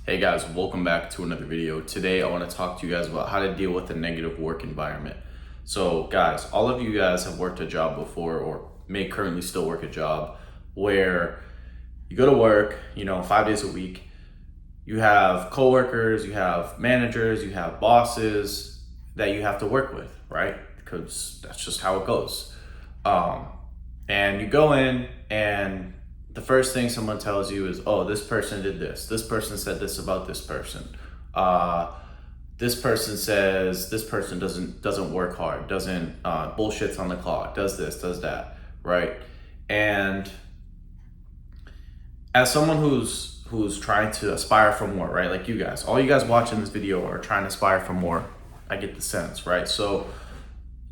Hey guys, welcome back to another video. Today I want to talk to you guys about how to deal with a negative work environment. So guys, all of you guys have worked a job before or may currently still work a job where you go to work, 5 days a week. You have coworkers, you have managers, you have bosses that you have to work with, right? Because that's just how it goes. Um, and you go in and the first thing someone tells you is, oh, this person did this. This person said this about this person. Uh, this person says this person doesn't work hard, doesn't bullshits on the clock, does this, does that, right? And as someone who's trying to aspire for more, right? Like you guys, all you guys watching this video are trying to aspire for more. I get the sense, right? So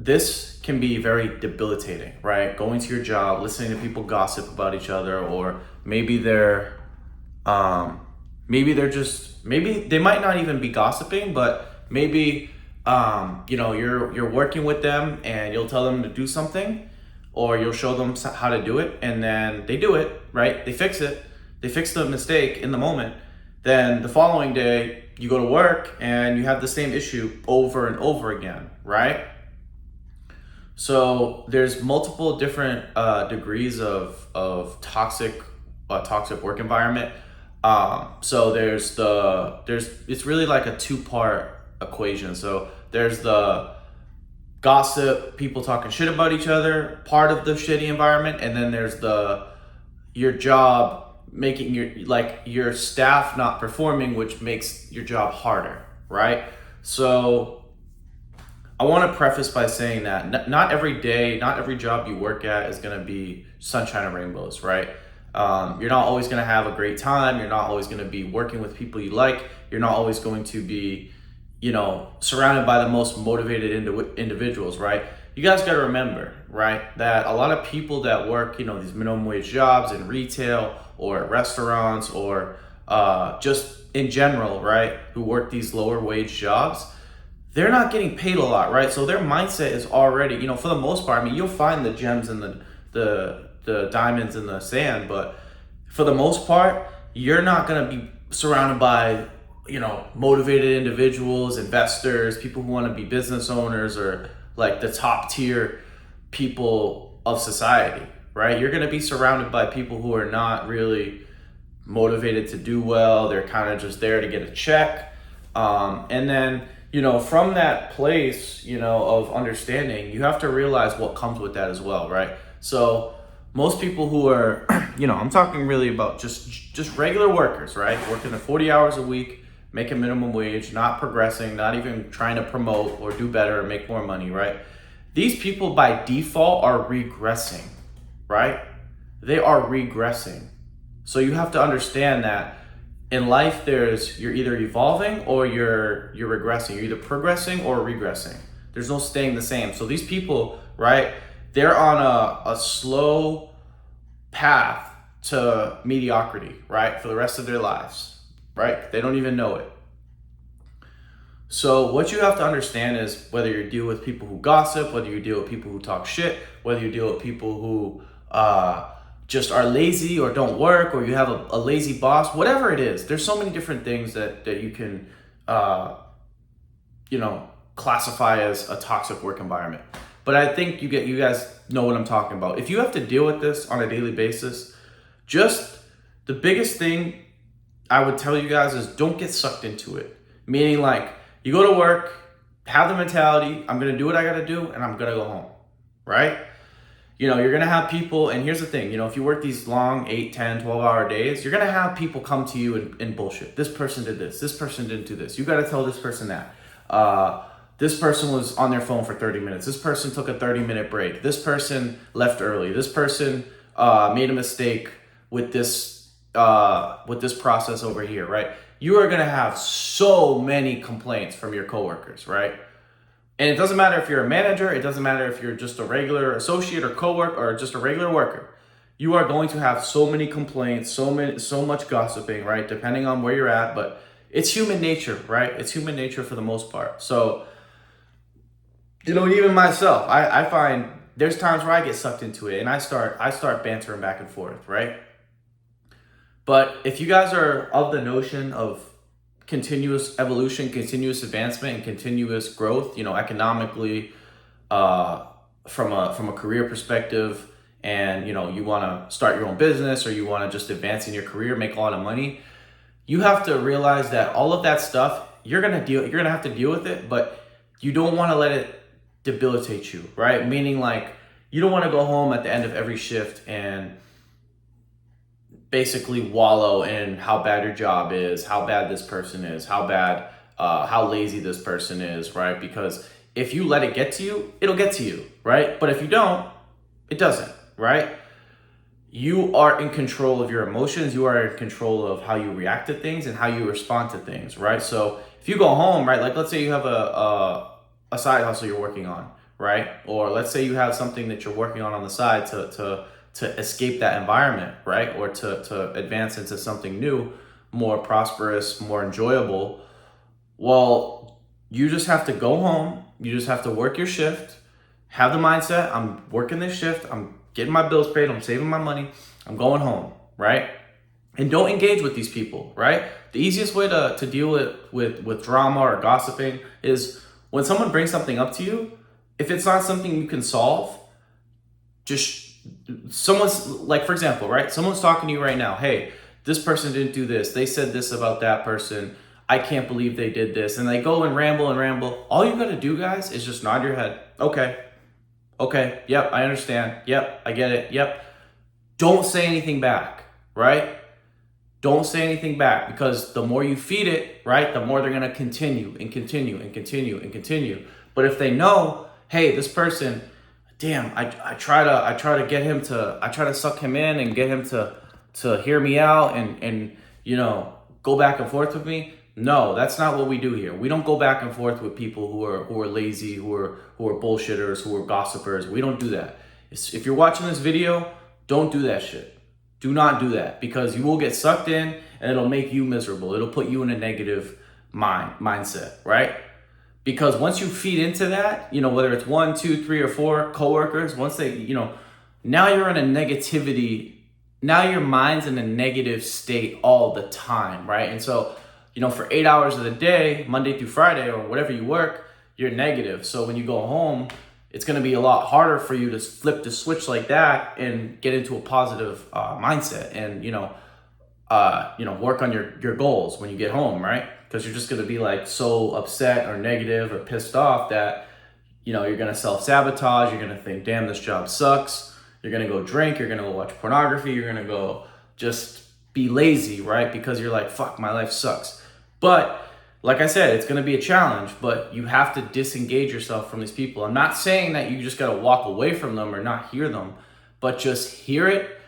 this can be very debilitating, right? Going to your job, listening to people gossip about each other, or maybe maybe they might not even be gossiping, but maybe you're working with them and you'll tell them to do something, or you'll show them how to do it, and then they do it, right? They fix it, they fix the mistake in the moment. Then the following day, you go to work and you have the same issue over and over again, right? So there's multiple different degrees of toxic work environment. So it's really like a two-part equation. So there's the gossip, people talking shit about each other, part of the shitty environment, and then there's your job making your staff not performing, which makes your job harder, right? So I want to preface by saying that not every day, not every job you work at is going to be sunshine and rainbows, right? You're not always going to have a great time. You're not always going to be working with people you like. You're not always going to be, surrounded by the most motivated individuals, right? You guys got to remember, right, that a lot of people that work, these minimum wage jobs in retail or at restaurants or just in general, right, who work these lower wage jobs, they're not getting paid a lot, right? So their mindset is already, for the most part, I mean, you'll find the gems and the diamonds in the sand, but for the most part, you're not going to be surrounded by, motivated individuals, investors, people who want to be business owners, or like the top tier people of society, right? You're going to be surrounded by people who are not really motivated to do well. They're kind of just there to get a check. And then, from that place, of understanding, you have to realize what comes with that as well, right? So most people who are, I'm talking really about just regular workers, right? Working the 40 hours a week, making minimum wage, not progressing, not even trying to promote or do better or make more money, right? These people by default are regressing, right? They are regressing. So you have to understand that in life, you're either evolving or you're regressing. You're either progressing or regressing. There's no staying the same. So these people, right, they're on a slow path to mediocrity, right, for the rest of their lives, right? They don't even know it. So what you have to understand is whether you deal with people who gossip, whether you deal with people who talk shit, whether you deal with people who just are lazy or don't work, or you have a lazy boss, whatever it is, there's so many different things that you can, classify as a toxic work environment. But I think you guys know what I'm talking about. If you have to deal with this on a daily basis, just the biggest thing I would tell you guys is don't get sucked into it. Meaning, like, you go to work, have the mentality, I'm going to do what I got to do, and I'm going to go home, right? You're going to have people, and here's the thing, if you work these long 8, 10, 12-hour days, you're going to have people come to you and bullshit. This person did this person didn't do this. You got to tell this person that. This person was on their phone for 30 minutes. This person took a 30-minute break. This person left early. This person made a mistake with this process over here, right? You are going to have so many complaints from your coworkers, right? And it doesn't matter if you're a manager, it doesn't matter if you're just a regular associate or coworker or just a regular worker. You are going to have so many complaints, so much gossiping, right? Depending on where you're at, but it's human nature, right? It's human nature for the most part. So, even myself, I find there's times where I get sucked into it and I start bantering back and forth, right? But if you guys are of the notion of continuous evolution, continuous advancement, and continuous growth, economically, from a career perspective, and you want to start your own business, or you want to just advance in your career, make a lot of money, you have to realize that all of that stuff, you're gonna have to deal with it, but you don't want to let it debilitate you, right? Meaning, like, you don't want to go home at the end of every shift and basically wallow in how bad your job is, how bad this person is, how lazy this person is, right? Because if you let it get to you, it'll get to you, right? But if you don't, it doesn't, right? You are in control of your emotions. You are in control of how you react to things and how you respond to things, right? So if you go home, right, like let's say you have a side hustle you're working on, right? Or let's say you have something that you're working on the side to escape that environment, right? Or to advance into something new, more prosperous, more enjoyable. Well, you just have to go home. You just have to work your shift, have the mindset, I'm working this shift, I'm getting my bills paid, I'm saving my money, I'm going home, right? And don't engage with these people, right? The easiest way to deal with drama or gossiping is when someone brings something up to you, if it's not something you can solve, just someone's like, for example, right? Someone's talking to you right now. Hey, this person didn't do this. They said this about that person. I can't believe they did this. And they go and ramble and ramble. All you got to do, guys, is just nod your head. Okay. Yep. I understand. Yep. I get it. Yep. Don't say anything back, right? Don't say anything back, because the more you feed it, right, the more they're going to continue and continue and continue and continue. But if they know, hey, this person, damn, I try to get him to, I try to suck him in and get him to hear me out and go back and forth with me. No, that's not what we do here. We don't go back and forth with people who are lazy, who are bullshitters, who are gossipers. We don't do that. If you're watching this video, don't do that shit. Do not do that, because you will get sucked in and it'll make you miserable. It'll put you in a negative mindset, right? Because once you feed into that, whether it's 1, 2, 3, or 4 coworkers, once they, now you're in a negativity, now your mind's in a negative state all the time, right? And so, for 8 hours of the day, Monday through Friday, or whatever you work, you're negative. So when you go home, it's going to be a lot harder for you to flip the switch like that and get into a positive mindset and, work on your goals when you get home, right? Because you're just going to be like so upset or negative or pissed off that, you're going to self-sabotage. You're going to think, damn, this job sucks. You're going to go drink. You're going to go watch pornography. You're going to go just be lazy, right? Because you're like, fuck, my life sucks. But like I said, it's going to be a challenge, but you have to disengage yourself from these people. I'm not saying that you just got to walk away from them or not hear them, but just hear it,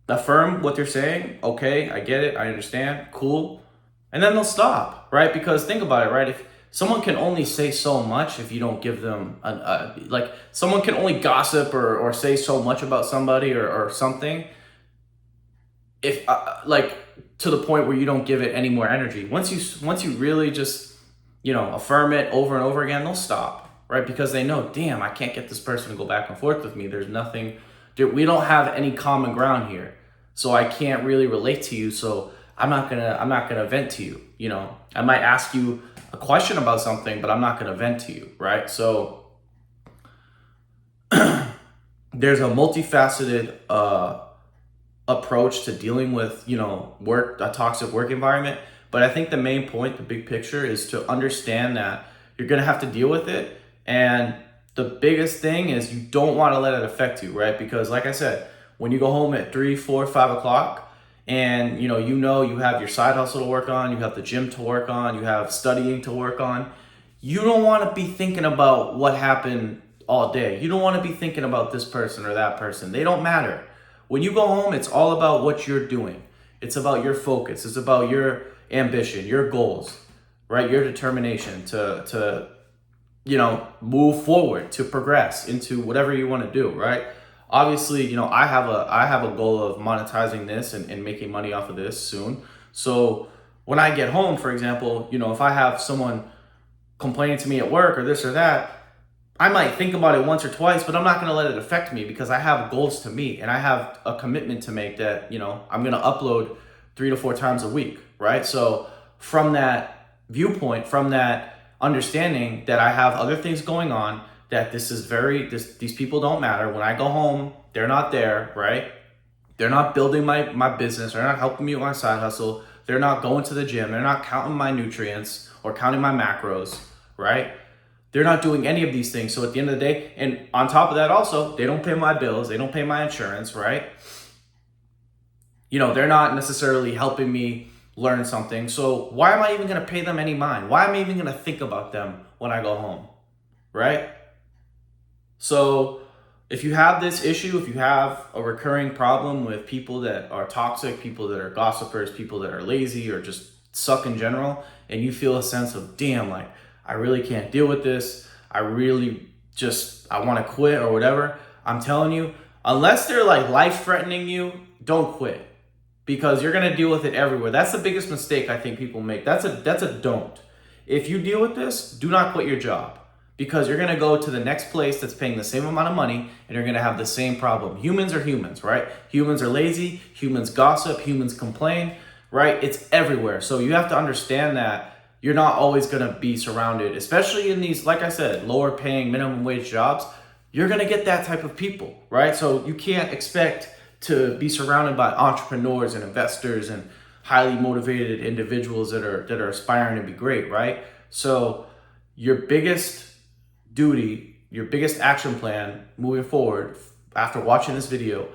affirm what they're saying. Okay, I get it. I understand. Cool. And then they'll stop, right? Because think about it, right? If someone can only say so much if you don't give them, someone can only gossip or say so much about somebody or something. If to the point where you don't give it any more energy. Once you really just, affirm it over and over again, they'll stop, right? Because they know, damn, I can't get this person to go back and forth with me. There's nothing, we don't have any common ground here. So I can't really relate to you. So I'm not gonna vent to you. I might ask you a question about something, but I'm not gonna vent to you, right? So there's a multifaceted approach to dealing with a toxic work environment, but I think the main point, the big picture, is to understand that you're gonna have to deal with it, and the biggest thing is you don't want to let it affect you, right? Because like I said, when you go home at 3, 4, 5 o'clock and you have your side hustle to work on, you have the gym to work on, you have studying to work on, you don't want to be thinking about what happened all day. You don't want to be thinking about this person or that person. They don't matter. When you go home, it's all about what you're doing. It's about your focus. It's about your ambition, your goals, right? Your determination to move forward, to progress into whatever you want to do, right? Obviously, I have a goal of monetizing this and making money off of this soon. So when I get home, for example, if I have someone complaining to me at work or this or that, I might think about it once or twice, but I'm not going to let it affect me because I have goals to meet and I have a commitment to make that, I'm going to upload 3 to 4 times a week, right? So from that viewpoint, from that understanding that I have other things going on, that these people don't matter. When I go home, they're not there, right? They're not building my business. They're not helping me with my side hustle. They're not going to the gym. They're not counting my nutrients or counting my macros, right? They're not doing any of these things. So at the end of the day, and on top of that also, they don't pay my bills. They don't pay my insurance, right? You know, they're not necessarily helping me learn something. So why am I even going to pay them any mind? Why am I even going to think about them when I go home, right? So if you have this issue, if you have a recurring problem with people that are toxic, people that are gossipers, people that are lazy or just suck in general, and you feel a sense of, damn, like, I really can't deal with this, I want to quit or whatever, I'm telling you, unless they're like life-threatening you, don't quit, because you're going to deal with it everywhere. That's the biggest mistake I think people make. That's a don't. If you deal with this, do not quit your job, because you're going to go to the next place that's paying the same amount of money and you're going to have the same problem. Humans are humans, right? Humans are lazy, humans gossip, humans complain, right? It's everywhere. So you have to understand that you're not always going to be surrounded, especially in these, like I said, lower paying minimum wage jobs. You're going to get that type of people, right? So you can't expect to be surrounded by entrepreneurs and investors and highly motivated individuals that are aspiring to be great, right? So your biggest duty, your biggest action plan moving forward after watching this video,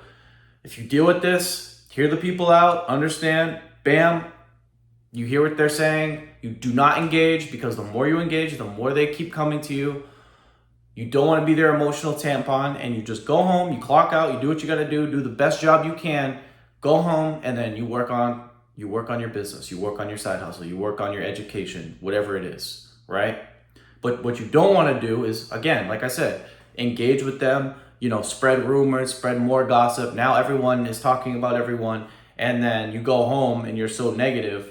if you deal with this, hear the people out, understand, bam, you hear what they're saying, you do not engage, because the more you engage, the more they keep coming to you. You don't want to be their emotional tampon, and you just go home, you clock out, you do what you got to do the best job you can, go home, and then you work on your business, you work on your side hustle, you work on your education, whatever it is, right? But what you don't want to do is, again, like I said, engage with them, spread rumors, spread more gossip. Now everyone is talking about everyone. And then you go home and you're so negative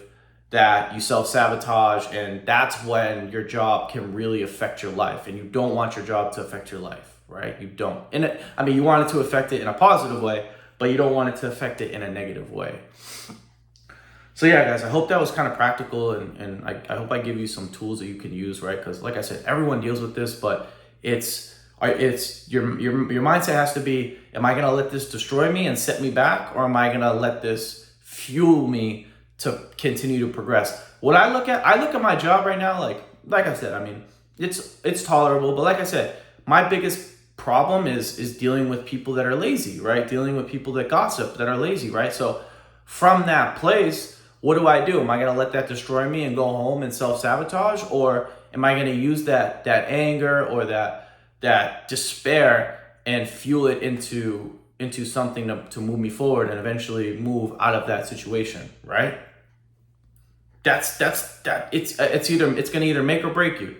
that you self-sabotage. And that's when your job can really affect your life. And you don't want your job to affect your life, right? You don't. You want it to affect it in a positive way, but you don't want it to affect it in a negative way. So yeah, guys, I hope that was kind of practical, and I hope I give you some tools that you can use, right? Because like I said, everyone deals with this, but it's your mindset has to be, am I gonna let this destroy me and set me back, or am I gonna let this fuel me to continue to progress? I look at my job right now, like I said, it's tolerable, but like I said, my biggest problem is dealing with people that are lazy, right? Dealing with people that gossip, that are lazy, right? So from that place, what do? Am I going to let that destroy me and go home and self-sabotage? Or am I going to use that anger or that despair and fuel it into something to move me forward and eventually move out of that situation, right? It's going to either make or break you,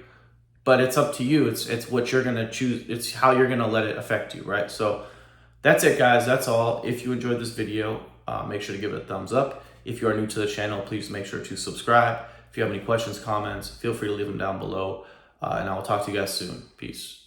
but it's up to you. It's what you're going to choose. It's how you're going to let it affect you, right? So that's it, guys. That's all. If you enjoyed this video, make sure to give it a thumbs up. If you are new to the channel, please make sure to subscribe. If you have any questions, comments, feel free to leave them down below. And I will talk to you guys soon. Peace.